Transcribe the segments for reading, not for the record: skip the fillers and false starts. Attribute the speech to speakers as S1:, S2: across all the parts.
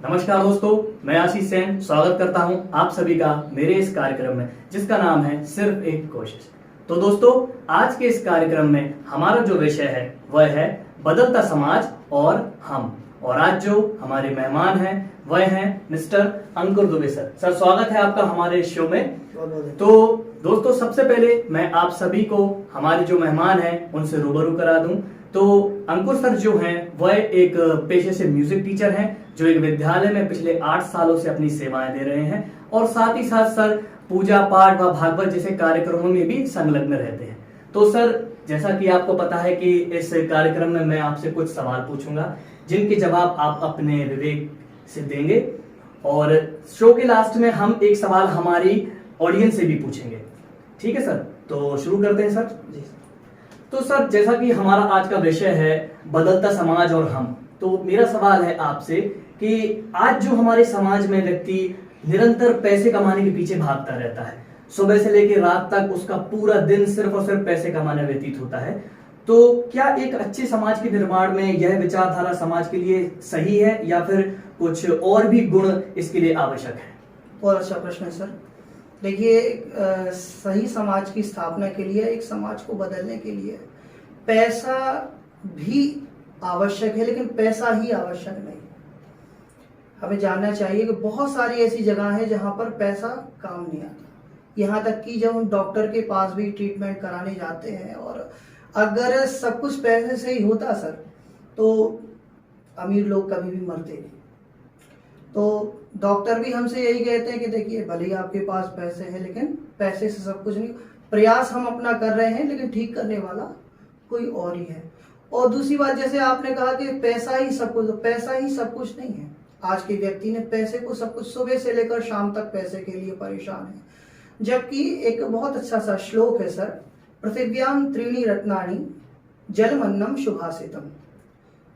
S1: नमस्कार दोस्तों, मैं आशीष सेन स्वागत करता हूं आप सभी का मेरे इस कार्यक्रम में जिसका नाम है सिर्फ एक कोशिश। तो दोस्तों, आज के इस कार्यक्रम में हमारा जो विषय है वह है बदलता समाज और हम। और आज जो हमारे मेहमान हैं वह हैं मिस्टर अंकुर दुबे सर। सर, स्वागत है आपका हमारे इस शो में। तो दोस्तों, सबसे पहले मैं आप सभी को हमारे जो मेहमान हैं उनसे रूबरू करा दूं। तो अंकुर सर जो हैं वह एक पेशे से म्यूजिक टीचर हैं जो एक विद्यालय में पिछले 8 सालों से अपनी सेवाएं दे रहे हैं और साथ ही साथ सर पूजा पाठ व भागवत जैसे कार्यक्रमों में भी संलग्न रहते हैं। तो सर, जैसा कि आपको पता है कि इस कार्यक्रम में मैं आपसे कुछ सवाल पूछूंगा जिनके जवाब आप अपने विवेक से देंगे और शो के लास्ट में हम एक सवाल हमारी ऑडियंस से भी पूछेंगे। ठीक है सर, तो शुरू करते हैं सर। जी। तो सर, जैसा कि हमारा आज का विषय है बदलता समाज और हम, तो मेरा सवाल है आपसे कि आज जो हमारे समाज में व्यक्ति निरंतर पैसे कमाने के पीछे भागता रहता है, सुबह से लेकर रात तक उसका पूरा दिन सिर्फ और सिर्फ पैसे कमाने व्यतीत होता है, तो क्या एक अच्छे समाज के निर्माण में यह विचारधारा समाज के लिए सही है या फिर कुछ और भी गुण इसके लिए आवश्यक है?
S2: बहुत अच्छा प्रश्न है सर। देखिए, सही समाज की स्थापना के लिए, एक समाज को बदलने के लिए पैसा भी आवश्यक है, लेकिन पैसा ही आवश्यक नहीं। हमें जानना चाहिए कि बहुत सारी ऐसी जगह है जहां पर पैसा काम नहीं आता। यहाँ तक कि जब हम डॉक्टर के पास भी ट्रीटमेंट कराने जाते हैं और अगर सब कुछ पैसे से ही होता सर, तो अमीर लोग कभी भी मरते नहीं। तो डॉक्टर भी हमसे यही कहते हैं कि देखिए, भले ही आपके पास पैसे हैं लेकिन पैसे से सब कुछ नहीं। प्रयास हम अपना कर रहे हैं लेकिन ठीक करने वाला कोई और ही है। और दूसरी बात, जैसे आपने कहा कि पैसा ही सब कुछ, तो पैसा ही सब कुछ नहीं है। आज के व्यक्ति ने पैसे को सब कुछ, सुबह से लेकर शाम तक पैसे के लिए परेशान है। जबकि एक बहुत अच्छा सा श्लोक है सर, पृथिव्याम त्रीणि रत्नानि जलमन्नम शुभासितम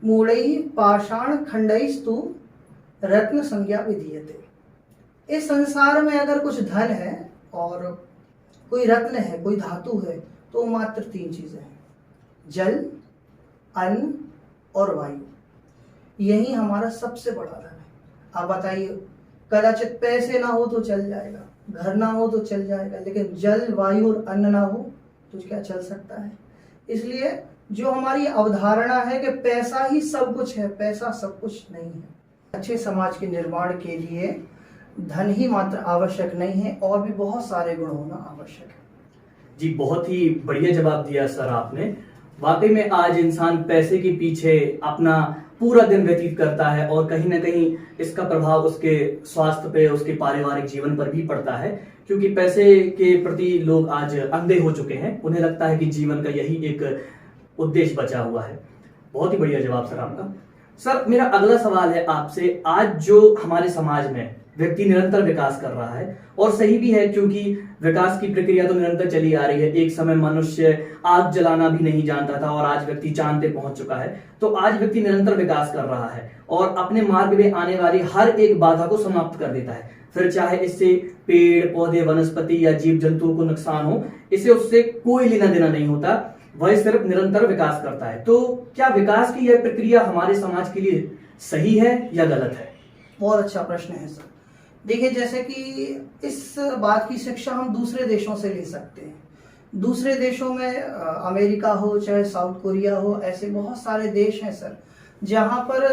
S2: मूढ़ैः पाषाण खंडैस्तु रत्न संज्ञा विधीयते। इस संसार में अगर कुछ धन है और कोई रत्न है, कोई धातु है, तो मात्र 3 चीजें हैं, जल, अन्न और वायु। यही हमारा सबसे बड़ा धन है। आप बताइए, कदाचित पैसे ना हो तो चल जाएगा, घर ना हो तो चल जाएगा, लेकिन जल, वायु और अन्न ना हो तो क्या चल सकता है? इसलिए जो हमारी अवधारणा है कि पैसा ही सब कुछ है, पैसा सब कुछ नहीं है। अच्छे समाज के निर्माण के लिए धन ही मात्र आवश्यक नहीं है, और भी बहुत सारे गुण होना आवश्यक है।
S1: जी, बहुत ही बढ़िया जवाब दिया सर आपने। वाकई में आज इंसान पैसे के पीछे अपना पूरा दिन व्यतीत करता है और कहीं ना कहीं इसका प्रभाव उसके स्वास्थ्य पे, उसके पारिवारिक जीवन पर भी पड़ता है, क्योंकि पैसे के प्रति लोग आज अंधे हो चुके हैं। उन्हें लगता है कि जीवन का यही एक उद्देश्य बचा हुआ है। बहुत ही बढ़िया जवाब सर आपका। सर, मेरा अगला सवाल है आपसे, आज जो हमारे समाज में व्यक्ति निरंतर विकास कर रहा है, और सही भी है क्योंकि विकास की प्रक्रिया तो निरंतर चली आ रही है। एक समय मनुष्य आग जलाना भी नहीं जानता था और आज व्यक्ति चांद पे पहुंच चुका है। तो आज व्यक्ति निरंतर विकास कर रहा है और अपने मार्ग में आने वाली हर एक बाधा को समाप्त कर देता है। फिर चाहे इससे पेड़ पौधे, वनस्पति या जीव जंतुओं को नुकसान हो, इसे उससे कोई लेना देना नहीं होता, वह सिर्फ निरंतर विकास करता है। तो क्या विकास की यह प्रक्रिया हमारे समाज के लिए सही है या गलत है?
S2: बहुत अच्छा प्रश्न है सर। देखिए, जैसे कि इस बात की शिक्षा हम दूसरे देशों से ले सकते हैं। दूसरे देशों में अमेरिका हो चाहे साउथ कोरिया हो, ऐसे बहुत सारे देश हैं सर, जहां पर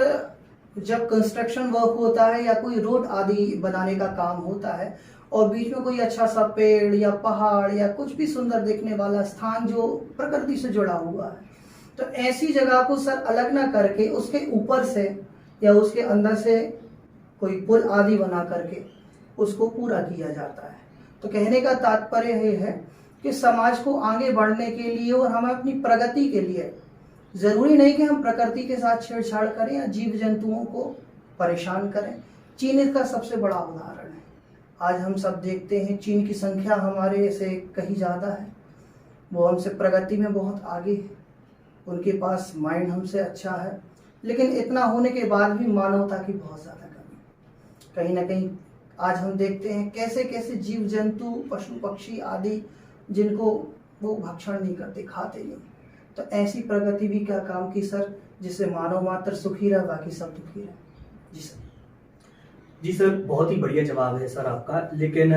S2: जब कंस्ट्रक्शन वर्क होता है या कोई रोड आदि बनाने का काम होता है और बीच में कोई अच्छा सा पेड़ या पहाड़ या कुछ भी सुंदर दिखने वाला स्थान जो प्रकृति से जुड़ा हुआ है, तो ऐसी जगह को सर अलग ना करके उसके ऊपर से या उसके अंदर से कोई पुल आदि बना करके उसको पूरा किया जाता है। तो कहने का तात्पर्य यह है कि समाज को आगे बढ़ने के लिए और हमें अपनी प्रगति के लिए जरूरी नहीं कि हम प्रकृति के साथ छेड़छाड़ करें या जीव जंतुओं को परेशान करें। चीन इसका सबसे बड़ा उदाहरण है। आज हम सब देखते हैं चीन की संख्या हमारे से कहीं ज़्यादा है, वो हमसे प्रगति में बहुत आगे है, उनके पास माइंड हमसे अच्छा है, लेकिन इतना होने के बाद भी मानवता की बहुत ज़्यादा कमी। कहीं ना कहीं आज हम देखते हैं कैसे कैसे जीव जंतु, पशु पक्षी आदि जिनको वो भक्षण नहीं करते, खाते नहीं। तो ऐसी प्रगति भी क्या काम की सर, जिससे मानव मात्र सुखी रहे, बाकी सब दुखी रहे। जी सर।
S1: जी सर, बहुत ही बढ़िया जवाब है सर आपका। लेकिन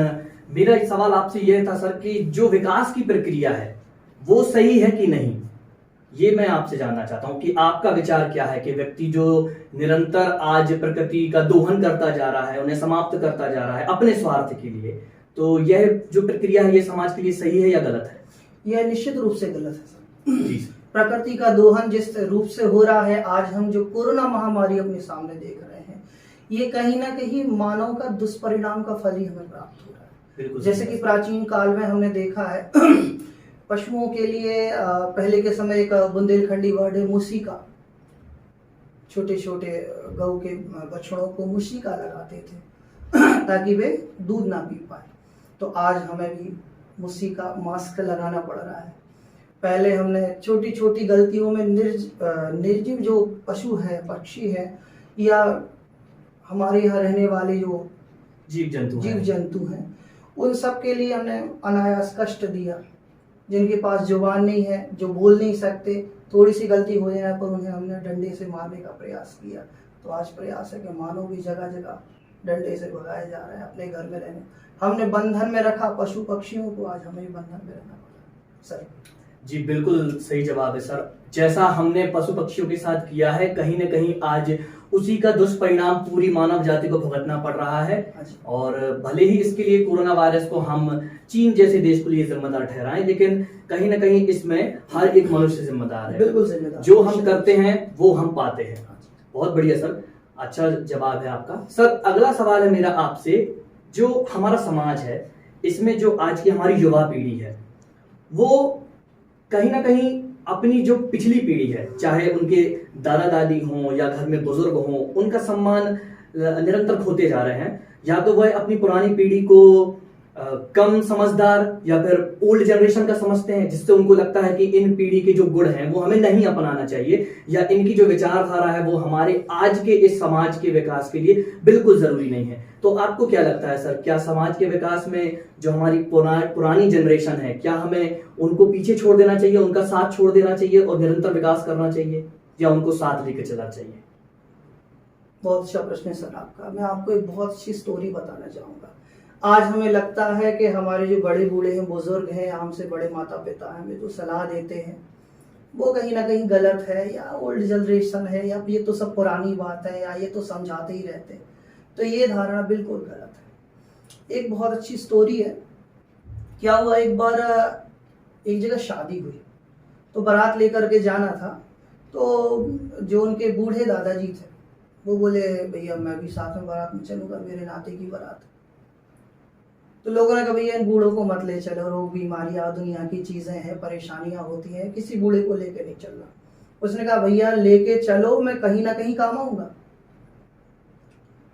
S1: मेरा एक सवाल आपसे यह था सर कि जो विकास की प्रक्रिया है वो सही है कि नहीं, ये मैं आपसे जानना चाहता हूँ कि आपका विचार क्या है कि व्यक्ति जो निरंतर आज प्रकृति का दोहन करता जा रहा है, उन्हें समाप्त करता जा रहा है अपने स्वार्थ के लिए, तो यह जो प्रक्रिया है ये समाज के लिए सही है या गलत है?
S2: यह निश्चित रूप से गलत है सर।
S1: जी सर।
S2: प्रकृति का दोहन जिस रूप से हो रहा है, आज हम जो कोरोना महामारी अपने सामने देख रहे हैं, ये कहीं ना कहीं मानव का दुष्परिणाम का फल ही हमें प्राप्त हो रहा है।
S1: बिल्कुल
S2: जैसे कि प्राचीन काल में हमने देखा है पशुओं के लिए पहले के समय एक बुंदेलखंडी वर्ड है मूसिका, छोटे छोटे गऊ के बछड़ों को मूसिका लगाते थे ताकि वे दूध ना पी पाए। तो आज हमें भी मूसिका मास्क लगाना पड़ रहा है। पहले हमने छोटी छोटी गलतियों में निर्जीव जो पशु है, पक्षी है, या हमारे यहाँ रहने वाले जो जीव जंतु हैं, उन सब के लिए हमने अनायास कष्ट दिया। जिनके पास जुबान नहीं है, जो बोल नहीं सकते, थोड़ी सी गलती हो जाने पर उन्हें हमने डंडे से मारने का प्रयास किया। तो आज प्रयास है कि मानव भी जगह जगह डंडे से भगाया जा रहा है अपने घर में रहने। हमने बंधन में रखा पशु पक्षियों को, आज हमें भी बंधन में रहना पड़ा सर।
S1: जी बिल्कुल सही जवाब है सर। जैसा हमने पशु पक्षियों के साथ किया है, कहीं न कहीं आज उसी का दुष्परिणाम पूरी मानव जाति को भुगतना पड़ रहा है। और भले ही इसके लिए कोरोना वायरस को हम चीन जैसे देश को लिए जिम्मेदार ठहराएं, लेकिन कहीं ना कहीं इसमें हर एक मनुष्य जिम्मेदार है।
S2: बिल्कुल जिम्मेदार।
S1: जो हम करते हैं वो हम पाते हैं। बहुत बढ़िया सर, अच्छा जवाब है आपका। सर अगला सवाल है मेरा आपसे, जो हमारा समाज है इसमें जो आज की हमारी युवा पीढ़ी है वो कहीं ना कहीं अपनी जो पिछली पीढ़ी है, चाहे उनके दादा दादी हों या घर में बुजुर्ग हों, उनका सम्मान निरंतर खोते जा रहे हैं। या तो वह अपनी पुरानी पीढ़ी को कम समझदार या फिर ओल्ड जनरेशन का समझते हैं, जिससे उनको लगता है कि इन पीढ़ी के जो गुण हैं वो हमें नहीं अपनाना चाहिए, या इनकी जो विचारधारा है वो हमारे आज के इस समाज के विकास के लिए बिल्कुल जरूरी नहीं है। तो आपको क्या लगता है सर, क्या समाज के विकास में जो हमारी पुरानी जनरेशन है, क्या हमें उनको पीछे छोड़ देना चाहिए, उनका साथ छोड़ देना चाहिए और निरंतर विकास करना चाहिए, या उनको साथ लेकर चलना चाहिए?
S2: बहुत अच्छा प्रश्न है सर आपका। मैं आपको एक बहुत अच्छी स्टोरी बताना चाहूंगा। आज हमें लगता है कि हमारे जो बड़े बूढ़े हैं, बुजुर्ग हैं, हमसे बड़े माता पिता हैं, हमें जो सलाह देते हैं वो कहीं ना कहीं गलत है, या ओल्ड जनरेशन है, या ये तो सब पुरानी बात है, या ये तो समझाते ही रहते हैं। तो ये धारणा बिल्कुल गलत है। एक बहुत अच्छी स्टोरी है। क्या हुआ, एक बार एक जगह शादी हुई, तो बारात लेकर के जाना था। तो जो उनके बूढ़े दादाजी थे वो बोले, भैया मैं भी साथ में बारात में चलूंगा, मेरे नाते की बारात। तो लोगों ने कहा भैया इन बूढ़ों को मत ले चलो, रोग बीमारियां दुनिया की चीजें हैं, परेशानियां होती हैं, किसी बूढ़े को लेके नहीं चलना। उसने कहा भैया लेके चलो, मैं कहीं ना कहीं काम आऊंगा।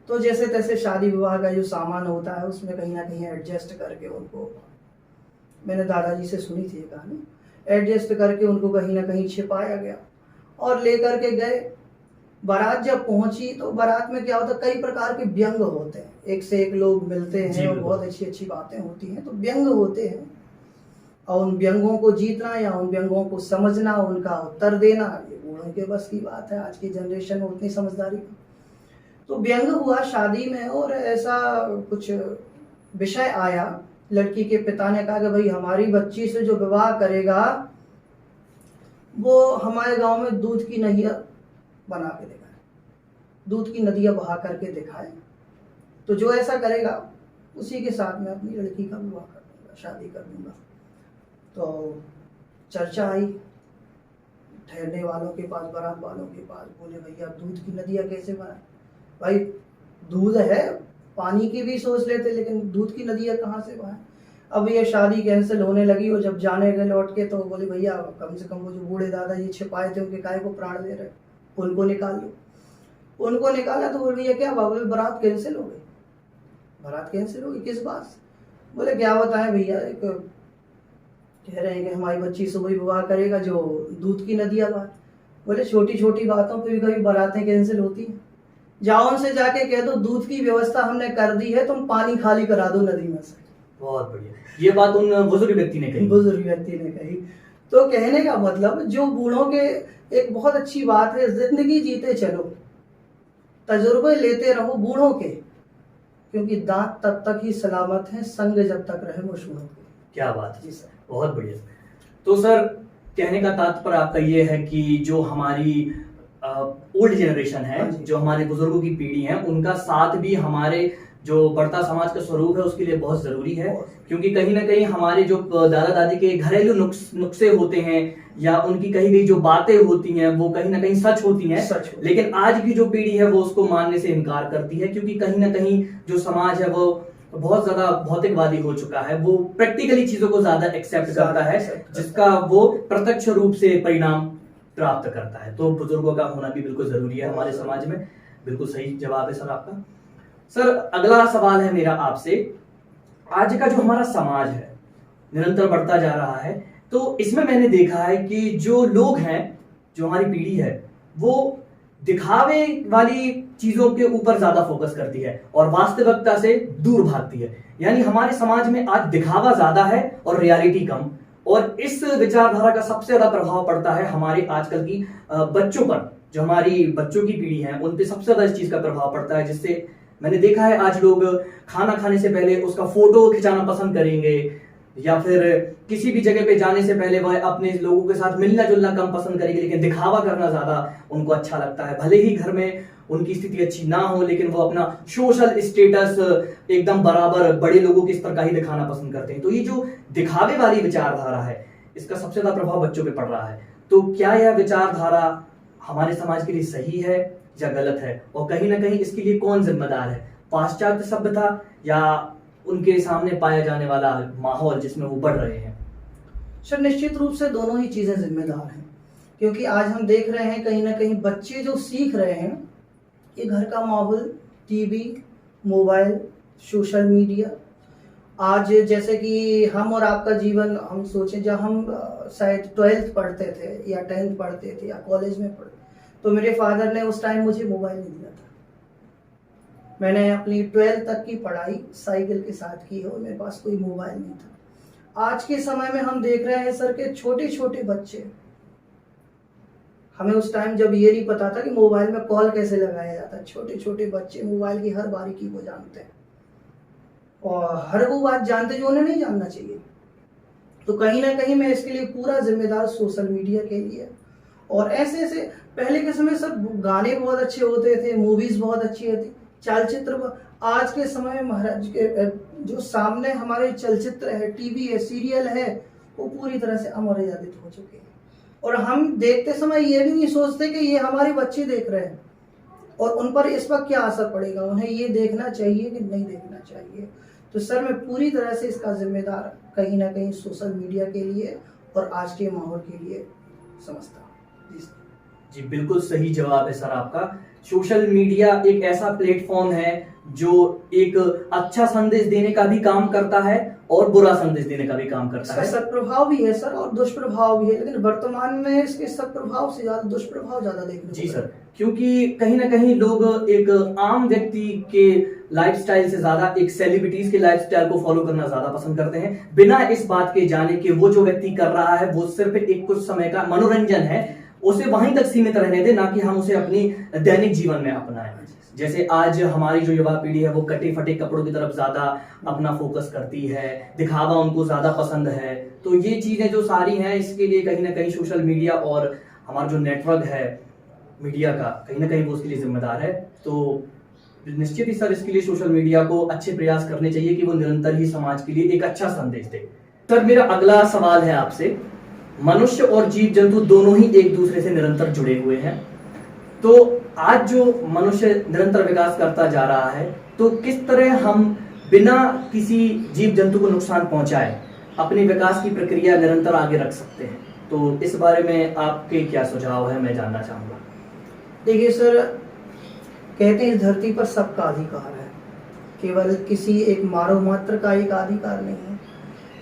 S2: तो जैसे तैसे शादी विवाह का जो सामान होता है उसमें कहीं ना कहीं एडजस्ट करके उनको, मैंने दादाजी से सुनी थी ये कहानी, एडजस्ट करके उनको कहीं ना कहीं छिपाया गया और लेकर के गए। बारात जब पहुंची तो बारात में क्या होता है, कई प्रकार के व्यंग होते हैं, एक से एक लोग मिलते हैं और बहुत अच्छी अच्छी बातें होती हैं। तो व्यंग होते हैं और उन व्यंगों को जीतना या उन व्यंगों को समझना, उनका उत्तर देना, ये बूढ़ों के बस की बात है। आज की जनरेशन में उतनी समझदारी। तो व्यंग हुआ शादी में और ऐसा कुछ विषय आया। लड़की के पिता ने कहा कि भाई हमारी बच्ची से जो विवाह करेगा वो हमारे गांव में दूध की नदियाँ बना के दिखाए, दूध की नदियाँ बहा करके दिखाए। तो जो ऐसा करेगा उसी के साथ में अपनी लड़की का विवाह कर दूंगा, शादी कर दूंगा। तो चर्चा आई ठहरने वालों के पास, बारात वालों के पास। बोले भैया दूध की नदियाँ कैसे बनाए? भाई दूध है, पानी की भी सोच लेते, लेकिन दूध की नदियाँ कहाँ से बहाए? अब ये शादी कैंसिल होने लगी और जब जाने गए लौट के तो बोले भैया कम से कम वो जो बूढ़े दादाजी छिपाए थे उनके काहे को प्राण दे रहे, उनको निकाल लो। उनको निकाला तो बोले भैया क्या बोले, बारात कैंसिल हो गई। बारात कैंसिल हो गई किस बात से? बोले क्या बताएं भैया, एक कह रहे हैं कि हमारी बच्ची से वही विवाह करेगा जो दूध की नदियाँ बहाए। बोले छोटी छोटी बातों पर भी कभी बारातें कैंसिल होती हैं? जाओ उनसे जाके कह दो दूध की व्यवस्था हमने कर दी है, तुम पानी खाली करा दो नदी में से। बहुत बढ़िया,
S1: ये बात उन बुजुर्ग व्यक्ति ने कही।
S2: बुजुर्ग व्यक्ति ने कही। तो कहने का मतलब जो बूढ़ों के एक बहुत अच्छी बात है, जिंदगी जीते चलो, तजुर्बे लेते रहो बूढ़ों के, क्योंकि दांत तब तक ही सलामत हैं, संग जब तक रहे मुश्किल।
S1: क्या बात है,
S2: जी सर।
S1: बहुत बढ़िया। तो सर, कहने का तात्पर्य आपका ये है कि जो हमारी ओल्ड जनरेशन है,
S2: हाँ जी।
S1: जो हमारे बुजुर्गों की पीढ़ी है, उनका साथ भी हमारे जो बढ़ता समाज का स्वरूप है उसके लिए बहुत जरूरी है। क्योंकि कहीं ना कहीं हमारे जो दादा दादी के घरेलू नुस्खे होते हैं या उनकी कही गई जो बातें होती हैं वो कहीं ना कहीं सच होती हैं, लेकिन आज की जो पीढ़ी है वो उसको मानने से इनकार करती है, क्योंकि कहीं ना कहीं जो समाज है वो बहुत ज्यादा भौतिकवादी हो चुका है। वो प्रैक्टिकली चीजों को ज्यादा एक्सेप्ट करता है, जिसका वो प्रत्यक्ष रूप से परिणाम प्राप्त करता है। तो बुजुर्गों का होना भी बिल्कुल जरूरी है हमारे समाज में। बिल्कुल सही जवाब है सर आपका। सर, अगला सवाल है मेरा आपसे। आज का जो हमारा समाज है निरंतर बढ़ता जा रहा है, तो इसमें मैंने देखा है कि जो लोग हैं, जो हमारी पीढ़ी है, वो दिखावे वाली चीजों के ऊपर ज्यादा फोकस करती है और वास्तविकता से दूर भागती है। यानी हमारे समाज में आज दिखावा ज्यादा है और रियलिटी कम। और इस विचारधारा का सबसे ज्यादा प्रभाव पड़ता है हमारे आजकल की बच्चों पर। जो हमारी बच्चों की पीढ़ी है उन पे सबसे ज्यादा इस चीज का प्रभाव पड़ता है, जिससे मैंने देखा है आज लोग खाना खाने से पहले उसका फोटो खिंचाना पसंद करेंगे, या फिर किसी भी जगह पे जाने से पहले वह अपने लोगों के साथ मिलना जुलना कम पसंद करेंगे, लेकिन दिखावा करना ज्यादा उनको अच्छा लगता है। भले ही घर में उनकी स्थिति अच्छी ना हो, लेकिन वो अपना सोशल स्टेटस एकदम बराबर बड़े लोगों के स्तर का ही दिखाना पसंद करते हैं। तो ये जो दिखावे वाली विचारधारा है, इसका सबसे ज्यादा प्रभाव बच्चों पे पड़ रहा है। तो क्या यह विचारधारा हमारे समाज के लिए सही है या गलत है, और कहीं ना कहीं इसके लिए कौन जिम्मेदार है? पाश्चात्य सभ्यता या उनके सामने पाया जाने वाला माहौल जिसमें वो बढ़ रहे हैं?
S2: सर, निश्चित रूप से दोनों ही चीजें जिम्मेदार हैं, क्योंकि आज हम देख रहे हैं कहीं ना कहीं बच्चे जो सीख रहे हैं, ये घर का माहौल, टीवी, मोबाइल, सोशल मीडिया। आज जैसे कि हम और आपका जीवन, हम सोचें जब हम शायद 12th पढ़ते थे या 10th पढ़ते थे या कॉलेज में पढ़ते, तो मेरे फादर ने उस टाइम मुझे मोबाइल नहीं दिया था। मैंने अपनी 12th तक की पढ़ाई साइकिल के साथ की है और मेरे पास कोई मोबाइल नहीं था। आज के समय में हम देख रहे हैं सर के छोटे छोटे बच्चे, हमें उस टाइम जब ये नहीं पता था कि मोबाइल में कॉल कैसे लगाया जाता है, छोटे छोटे बच्चे मोबाइल की हर बारीकी को जानते हैं और हर वो बात जानते जो उन्हें नहीं जानना चाहिए। तो कहीं ना कहीं मैं इसके लिए पूरा जिम्मेदार सोशल मीडिया के लिए। और ऐसे ऐसे पहले के समय सब गाने बहुत अच्छे होते थे, मूवीज बहुत अच्छी होती, चलचित्र। आज के समय में महाराज के जो सामने हमारे चलचित्र है, टीवी है, सीरियल है, वो पूरी तरह से अमर्यादित हो चुके हैं। और हम देखते समय ये भी नहीं सोचते कि ये हमारे बच्चे देख रहे हैं और उन पर इस पर क्या असर पड़ेगा, उन्हें ये देखना चाहिए कि नहीं देखना चाहिए। तो सर, मैं पूरी तरह से इसका जिम्मेदार कहीं ना कहीं सोशल मीडिया के लिए और आज के माहौल के लिए समझता हूँ।
S1: जी, बिल्कुल सही जवाब है सर आपका। सोशल मीडिया एक ऐसा प्लेटफॉर्म है जो एक अच्छा संदेश देने का भी काम करता है और बुरा संदेश देने का भी काम करता है।
S2: सत्प्रभाव भी है सर और दुष्प्रभाव भी है, लेकिन वर्तमान में इसके सत्प्रभाव से ज्यादा दुष्प्रभाव ज्यादा देखने को।
S1: जी सर, क्योंकि कहीं ना कहीं लोग एक आम व्यक्ति के लाइफस्टाइल से ज्यादा एक सेलिब्रिटीज के लाइफस्टाइल को फॉलो करना ज्यादा पसंद करते हैं, बिना इस बात के जाने कि वो जो व्यक्ति कर रहा है वो सिर्फ एक कुछ समय का मनोरंजन है, उसे वहीं तक सीमित रहने दे, ना कि हम उसे अपनी दैनिक जीवन में अपनाएं। जैसे आज हमारी जो युवा पीढ़ी है वो कटे फटे कपड़ों की तरफ ज्यादा अपना फोकस करती है, दिखावा उनको ज्यादा पसंद है। तो ये चीजें जो सारी हैं, इसके लिए कहीं ना कहीं सोशल मीडिया और हमारा जो नेटवर्क है मीडिया का, कहीं ना कहीं वो उसके लिए जिम्मेदार है। तो निश्चित ही सर, इसके लिए सोशल मीडिया को अच्छे प्रयास करने चाहिए कि वो निरंतर ही समाज के लिए एक अच्छा संदेश दे। सर, मेरा अगला सवाल है आपसे। मनुष्य और जीव जंतु दोनों ही एक दूसरे से निरंतर जुड़े हुए हैं, तो आज जो मनुष्य निरंतर विकास करता जा रहा है, तो किस तरह हम बिना किसी जीव जंतु को नुकसान पहुंचाए अपनी विकास की प्रक्रिया निरंतर आगे रख सकते हैं? तो इस बारे में आपके क्या सुझाव है, मैं जानना चाहूंगा।
S2: देखिए सर, कहते हैं इस धरती पर सबका अधिकार है, केवल किसी एक मानव मात्र का एक अधिकार नहीं है।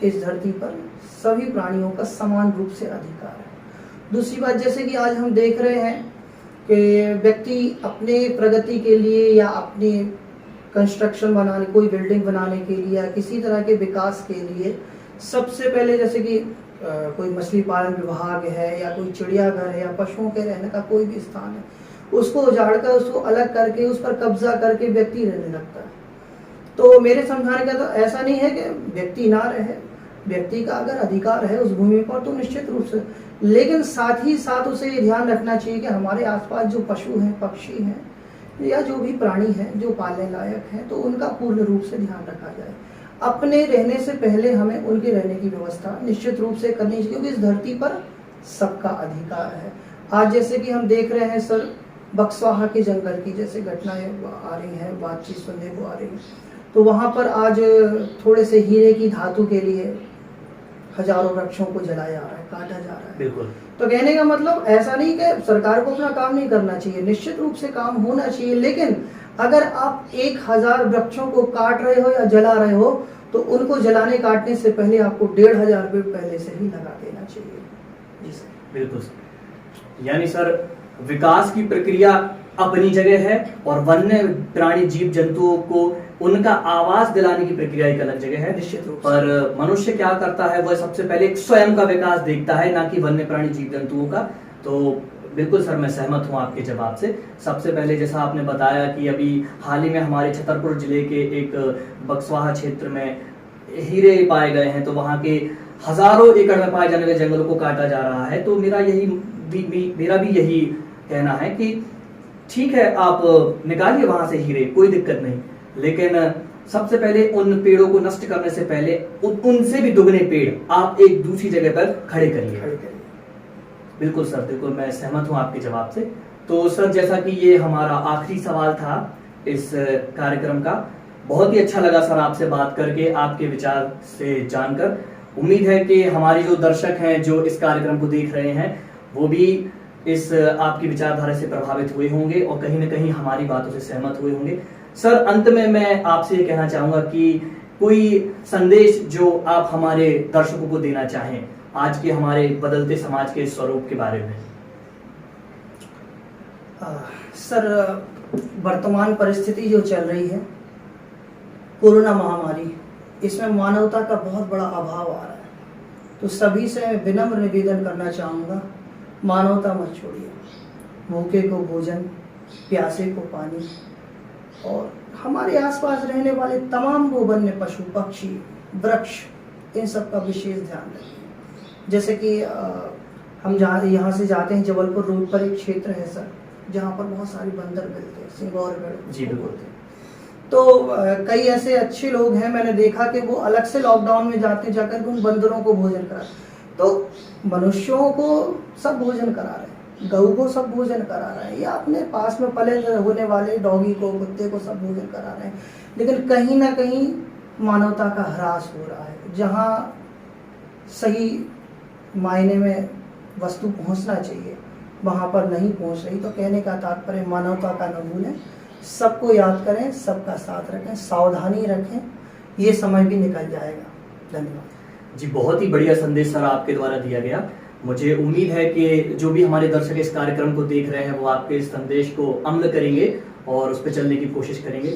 S2: इस धरती पर सभी प्राणियों का समान रूप से अधिकार है। दूसरी बात, जैसे कि आज हम देख रहे हैं कि व्यक्ति अपने प्रगति के लिए या अपने कंस्ट्रक्शन बनाने, कोई बिल्डिंग बनाने के लिए या किसी तरह के विकास के लिए सबसे पहले, जैसे कि कोई मछली पालन विभाग है या कोई चिड़ियाघर है या पशुओं के रहने का कोई भी स्थान है, उसको उजाड़ कर, उसको अलग करके, उस पर कब्जा करके व्यक्ति रहने लगता है। तो मेरे समझाने का तो ऐसा नहीं है कि व्यक्ति ना रहे, व्यक्ति का अगर अधिकार है उस भूमि पर तो निश्चित रूप से, लेकिन साथ ही साथ उसे ये ध्यान रखना चाहिए कि हमारे आसपास जो पशु हैं, पक्षी हैं या जो भी प्राणी हैं जो पालने लायक हैं, तो उनका पूर्ण रूप से ध्यान रखा जाए। अपने रहने से पहले हमें उनके रहने की व्यवस्था निश्चित रूप से करनी चाहिए, क्योंकि इस धरती पर सबका अधिकार है। आज जैसे कि हम देख रहे हैं सर, बक्सवाहा के जंगल की जैसे घटनाएं आ रही हैं, बातचीत सुनने को आ रही है, तो वहाँ पर आज थोड़े से हीरे की धातु के लिए हजारों वृक्षों को जलाया जा रहा है, काटा जा रहा है।
S1: बिल्कुल।
S2: तो कहने का मतलब ऐसा नहीं कि सरकार को अपना काम नहीं करना चाहिए, निश्चित रूप से काम होना चाहिए, लेकिन अगर आप 1000 वृक्षों को काट रहे हो या जला रहे हो तो उनको जलाने काटने से पहले आपको 1500 पेड़ पहले से ही लगा देना चाहिए। जी सर।
S1: बिल्कुल। यानी सर, विकास की प्रक्रिया अपनी जगह है और वन्य प्राणी जीव जंतुओं को उनका आवास दिलाने की प्रक्रिया एक अलग जगह है।
S2: निश्चित रूप से।
S1: पर मनुष्य क्या करता है, वह सबसे पहले स्वयं का विकास देखता है, ना कि वन्य प्राणी जीव जंतुओं का। तो बिल्कुल सर, मैं सहमत हूं आपके जवाब से। सबसे पहले जैसा आपने बताया कि अभी हाल ही में हमारे छतरपुर जिले के एक बक्सवाहा क्षेत्र में हीरे पाए गए हैं, तो वहां के हजारों एकड़ में पाए जाने वाले जंगलों को काटा जा रहा है। तो मेरा भी यही कहना है कि ठीक है, आप निकालिए वहां से हीरे, कोई दिक्कत नहीं, लेकिन सबसे पहले उन पेड़ों को नष्ट करने से पहले उनसे भी दुगने पेड़ आप एक दूसरी जगह पर खड़े करिए। बिल्कुल सर, बिल्कुल मैं सहमत हूं आपके जवाब से। तो सर, जैसा कि ये हमारा आखिरी सवाल था इस कार्यक्रम का, बहुत ही अच्छा लगा सर आपसे बात करके, आपके विचार से जानकर। उम्मीद है कि हमारे जो दर्शक हैं जो इस कार्यक्रम को देख रहे हैं वो भी इस आपकी विचारधारा से प्रभावित हुए होंगे और कहीं ना कहीं हमारी बातों से सहमत हुए होंगे। सर, अंत में मैं आपसे ये कहना चाहूंगा कि कोई संदेश जो आप हमारे दर्शकों को देना चाहें आज के हमारे बदलते समाज के स्वरूप के बारे में।
S2: सर, वर्तमान परिस्थिति जो चल रही है, कोरोना महामारी, इसमें मानवता का बहुत बड़ा अभाव आ रहा है। तो सभी से विनम्र निवेदन करना चाहूँगा, मानवता मत छोड़िए। भूखे को भोजन, प्यासे को पानी, और हमारे आसपास रहने वाले तमाम वो वन्य पशु, पक्षी, वृक्ष, इन सब का विशेष ध्यान रखिए। जैसे कि हम यहाँ से जाते हैं, जबलपुर रोड पर एक क्षेत्र है सर, जहाँ पर बहुत सारी बंदर मिलते हैं, सिंगौरगढ़ जी बोलते हैं। तो कई ऐसे अच्छे लोग हैं, मैंने देखा कि वो अलग से लॉकडाउन में जाते जाकर उन बंदरों को भोजन करा। तो मनुष्यों को सब भोजन करा रहे हैं, गऊ को सब भोजन करा रहे हैं, या अपने पास में पले होने वाले डॉगी को, कुत्ते को सब भोजन करा रहे हैं, लेकिन कहीं ना कहीं मानवता का ह्रास हो रहा है। जहाँ सही मायने में वस्तु पहुंचना चाहिए वहां पर नहीं पहुंच रही। तो कहने का तात्पर्य मानवता का न भूलें, सबको याद करें, सबका साथ रखें, सावधानी रखें, ये समय भी निकल जाएगा। धन्यवाद
S1: जी। बहुत ही बढ़िया संदेश सर आपके द्वारा दिया गया। मुझे उम्मीद है कि जो भी हमारे दर्शक इस कार्यक्रम को देख रहे हैं वो आपके इस संदेश को अमल करेंगे और उस पर चलने की कोशिश करेंगे।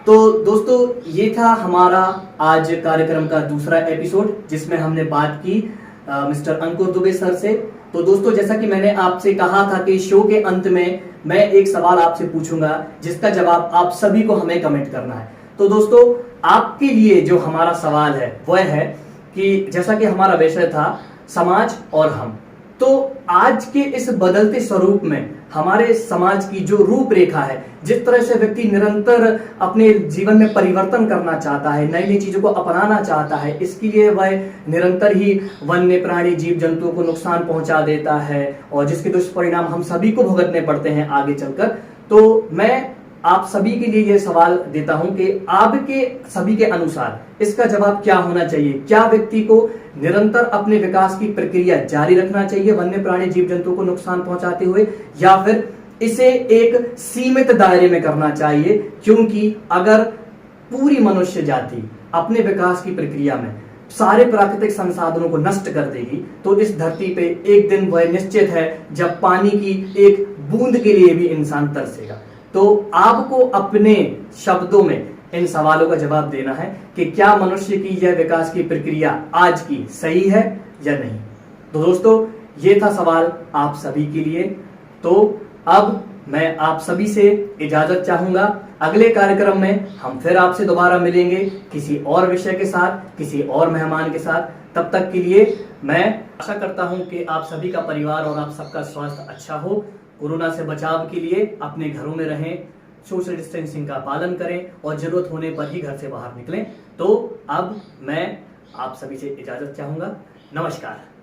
S1: तो दोस्तों, ये था हमारा आज कार्यक्रम का दूसरा एपिसोड, जिसमें हमने बात की मिस्टर अंकुर दुबे सर से। तो दोस्तों, जैसा कि मैंने आपसे कहा था कि शो के अंत में मैं एक सवाल आपसे पूछूंगा जिसका जवाब आप सभी को हमें कमेंट करना है। तो दोस्तों, आपके लिए जो हमारा सवाल है वह है कि जैसा कि हमारा विषय था समाज और हम, तो आज के इस बदलते स्वरूप में हमारे समाज की जो रूपरेखा है, जिस तरह से व्यक्ति निरंतर अपने जीवन में परिवर्तन करना चाहता है, नई नई चीजों को अपनाना चाहता है, इसके लिए वह निरंतर ही वन्य प्राणी जीव जंतुओं को नुकसान पहुंचा देता है और जिसके दुष्परिणाम हम सभी को भुगतने पड़ते हैं आगे चलकर। तो मैं आप सभी के लिए यह सवाल देता हूं कि आपके सभी के अनुसार इसका जवाब क्या होना चाहिए। क्या व्यक्ति को निरंतर अपने विकास की प्रक्रिया जारी रखना चाहिए वन्य प्राणी जीव जंतुओं को नुकसान पहुंचाते हुए, या फिर इसे एक सीमित दायरे में करना चाहिए? क्योंकि अगर पूरी मनुष्य जाति अपने विकास की प्रक्रिया में सारे प्राकृतिक संसाधनों को नष्ट कर देगी तो इस धरती पे एक दिन वह निश्चित है जब पानी की एक बूंद के लिए भी इंसान तरसेगा। तो आपको अपने शब्दों में इन सवालों का जवाब देना है कि क्या मनुष्य की यह विकास की प्रक्रिया आज की सही है या नहीं। तो दोस्तों, ये था सवाल आप सभी के लिए। तो अब मैं आप सभी से इजाजत चाहूंगा। अगले कार्यक्रम में हम फिर आपसे दोबारा मिलेंगे किसी और विषय के साथ, किसी और मेहमान के साथ। तब तक के लिए मैं आशा करता हूं कि आप सभी का परिवार और आप सबका स्वास्थ्य अच्छा हो। कोरोना से बचाव के लिए अपने घरों में रहें, सोशल डिस्टेंसिंग का पालन करें और जरूरत होने पर ही घर से बाहर निकलें। तो अब मैं आप सभी से इजाजत चाहूंगा। नमस्कार।